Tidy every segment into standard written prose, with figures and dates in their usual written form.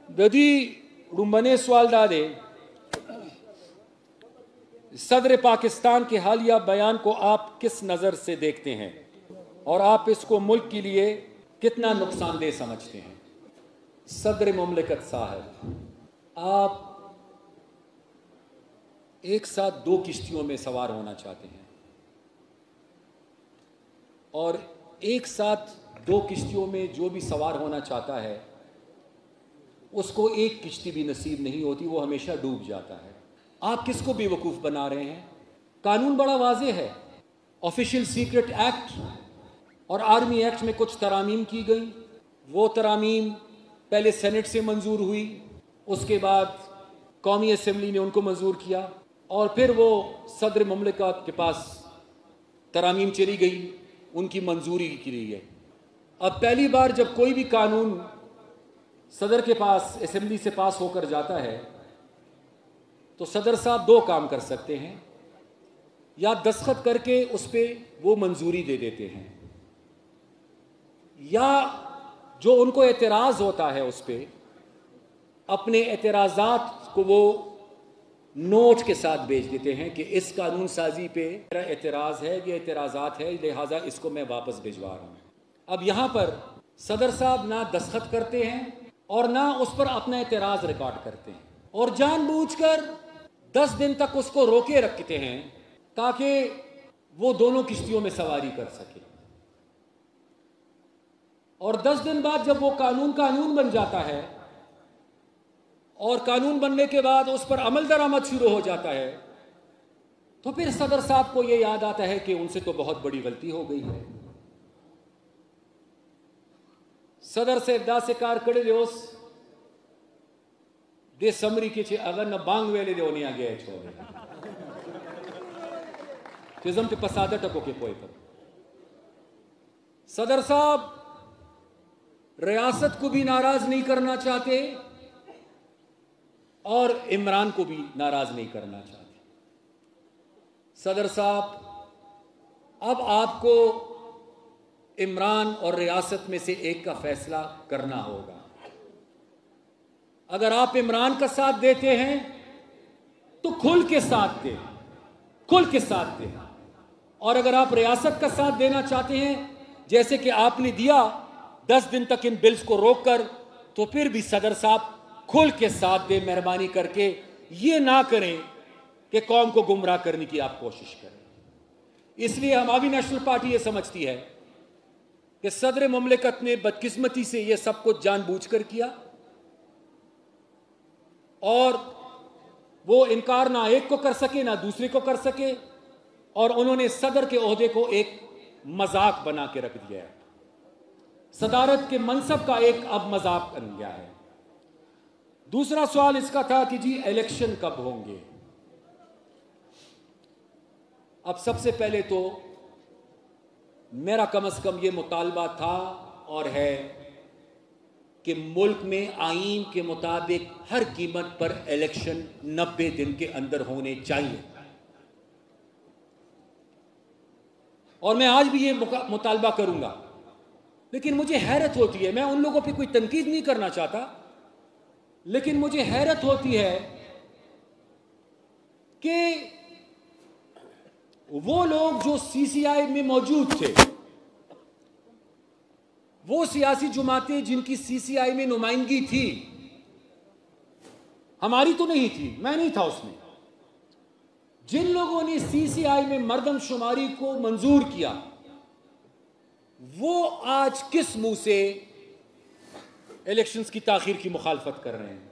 ददी रुमने सवाल दादे सदर पाकिस्तान के हालिया बयान को आप किस नज़र से देखते हैं और आप इसको मुल्क के लिए कितना नुकसानदेह समझते हैं? सदर मुमलिकत साहब, आप एक साथ दो किश्तियों में सवार होना चाहते हैं और एक साथ दो किश्तियों में जो भी सवार होना चाहता है उसको एक किश्ती भी नसीब नहीं होती, वो हमेशा डूब जाता है। आप किसको बेवकूफ़ बना रहे हैं? कानून बड़ा वाज़ेह है। ऑफिशियल सीक्रेट एक्ट और आर्मी एक्ट में कुछ तरामीम की गई। वो तरामीम पहले सेनेट से मंजूर हुई, उसके बाद कौमी असम्बली ने उनको मंजूर किया और फिर वो सदर मुमलिकत के पास तरामीम चली गई, उनकी मंजूरी की रही है। अब पहली बार जब कोई भी कानून सदर के पास असम्बली से पास होकर जाता है तो सदर साहब दो काम कर सकते हैं, या दस्तखत करके उस पर वो मंजूरी दे देते हैं, या जो उनको एतराज़ होता है उस पर अपने एतराज़ात को वो नोट के साथ भेज देते हैं कि इस कानून साजी पे मेरा एतराज़ है, ये एतराज़ात है, लिहाजा इसको मैं वापस भिजवा रहा हूँ। अब यहाँ पर सदर साहब ना दस्तखत करते हैं और ना उस पर अपना एतराज़ रिकॉर्ड करते हैं और जानबूझकर 10 दिन तक उसको रोके रखते हैं ताकि वो दोनों किश्तियों में सवारी कर सके। और 10 दिन बाद जब वो कानून बन जाता है और कानून बनने के बाद उस पर अमल दरामद शुरू हो जाता है तो फिर सदर साहब को ये याद आता है कि उनसे तो बहुत बड़ी गलती हो गई है। सदर से दा से कार कड़े देओस दे समरी के अगर न बांग वेले दे ओने आ गया छोड़े किस्म पे पसादा टको के पोए पर सदर साहब रियासत को भी नाराज नहीं करना चाहते और इमरान को भी नाराज नहीं करना चाहते। सदर साहब, अब आपको इमरान और रियासत में से एक का फैसला करना होगा। अगर आप इमरान का साथ देते हैं तो खुल के साथ दें, खुल के साथ दें, और अगर आप रियासत का साथ देना चाहते हैं जैसे कि आपने दिया 10 दिन तक इन बिल्स को रोककर, तो फिर भी सदर साहब खुल के साथ दें, मेहरबानी करके ये ना करें कि कौम को गुमराह करने की आप कोशिश करें। इसलिए हमारी नेशनल पार्टी ये समझती है कि सदर मुमलिकत ने बदकिस्मती से ये सब कुछ जानबूझकर किया और वो इनकार ना एक को कर सके ना दूसरे को कर सके और उन्होंने सदर के ओहदे को एक मजाक बना के रख दिया है। सदारत के मनसब का एक अब मजाक बन गया है। दूसरा सवाल इसका था कि जी इलेक्शन कब होंगे। अब सबसे पहले तो मेरा कम से कम ये मुतालबा था और है कि मुल्क में आईन के मुताबिक हर कीमत पर इलेक्शन 90 दिन के अंदर होने चाहिए और मैं आज भी ये मुतालबा करूंगा। लेकिन मुझे हैरत होती है, मैं उन लोगों पे कोई तनकीद नहीं करना चाहता, लेकिन मुझे हैरत होती है कि वो लोग जो सीसीआई में मौजूद थे, वो सियासी जमातें जिनकी सीसीआई में नुमाइंदगी थी, हमारी तो नहीं थी, मैं नहीं था उसमें, जिन लोगों ने सीसीआई में मर्दमशुमारी को मंजूर किया, वो आज किस मुंह से इलेक्शंस की ताखीर की मुखालफत कर रहे हैं?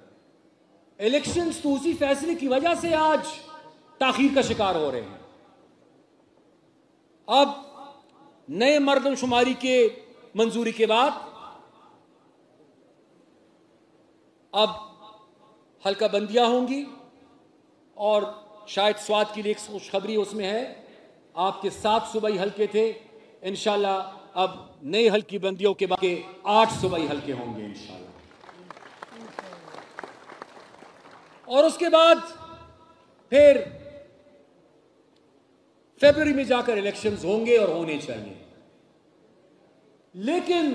इलेक्शंस तो उसी फैसले की वजह से आज ताखीर का शिकार हो रहे हैं। अब नए मर्दमशुमारी के मंजूरी के बाद अब हल्का बंदियां होंगी और शायद स्वाद के लिए एक खुशखबरी उसमें है, आपके 7 सूबाई हल्के थे, इंशाल्लाह अब नई हल्की बंदियों के बाद 8 सूबाई हल्के होंगे इंशाल्लाह। और उसके बाद फिर फरवरी में जाकर इलेक्शंस होंगे और होने चाहिए। लेकिन